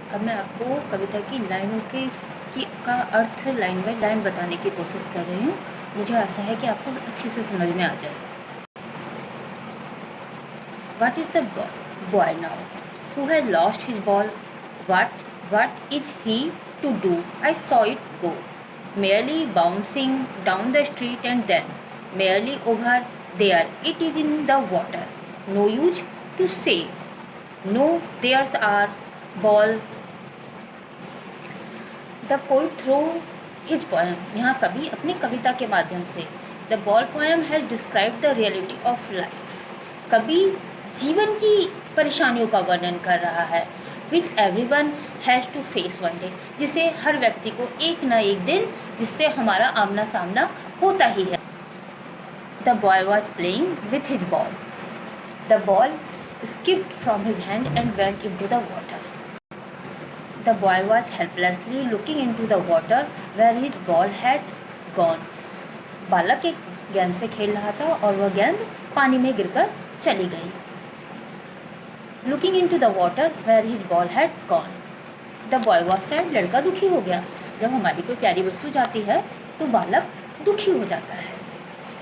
अब मैं आपको कविता की लाइनों का अर्थ लाइन बाय लाइन बताने की कोशिश कर रही हूँ। मुझे आशा है कि आपको अच्छे से समझ में आ जाए। What is the boy now who has lost his ball? What is he to do? I saw it go, merely bouncing down the street and then merely over there. It is in the water. No use to say no. There's our ball. The poet through his poem. यहाँ कवि अपनी कविता के माध्यम से the ball poem has describe the reality of life. कवि जीवन की परेशानियों का वर्णन कर रहा है, which everyone has to face one day, जिसे हर व्यक्ति को एक न एक दिन जिससे हमारा आमना सामना होता ही है। The boy was playing with his ball. The ball skipped from his hand and went into the water. The boy was helplessly looking into the water where his ball had gone. बालक एक गेंद से खेल रहा था और वह गेंद पानी में गिरकर चली गई। Looking into the water where his ball had gone. The boy was sad. लड़का दुखी हो गया। जब हमारी कोई प्यारी वस्तु जाती है तो बालक दुखी हो जाता है।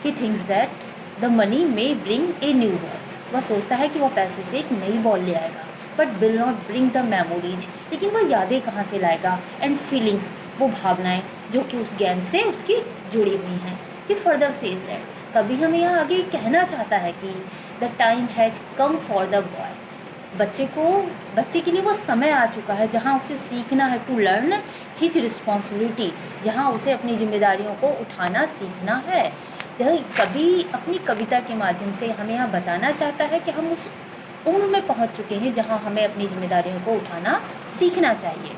He thinks that the money may bring a new ball. वह सोचता है कि वह पैसे से एक नई बॉल ले आएगा, but will not bring the memories, लेकिन वह यादें कहाँ से लाएगा, एंड फीलिंग्स, वो भावनाएं जो कि उस गेंद से उसकी जुड़ी हुई हैं। ही फर्दर सेज दैट, कभी हमें यहाँ आगे कहना चाहता है कि the time has come for the boy, बच्चे के लिए वो समय आ चुका है जहाँ उसे सीखना है, टू लर्न हिज रिस्पॉन्सिबिलिटी, जहाँ उसे अपनी जिम्मेदारियों को उठाना सीखना है। कभी अपनी कविता के माध्यम से हमें यहाँ बताना चाहता है कि हम उस उम्र में पहुँच चुके हैं जहाँ हमें अपनी जिम्मेदारियों को उठाना सीखना चाहिए।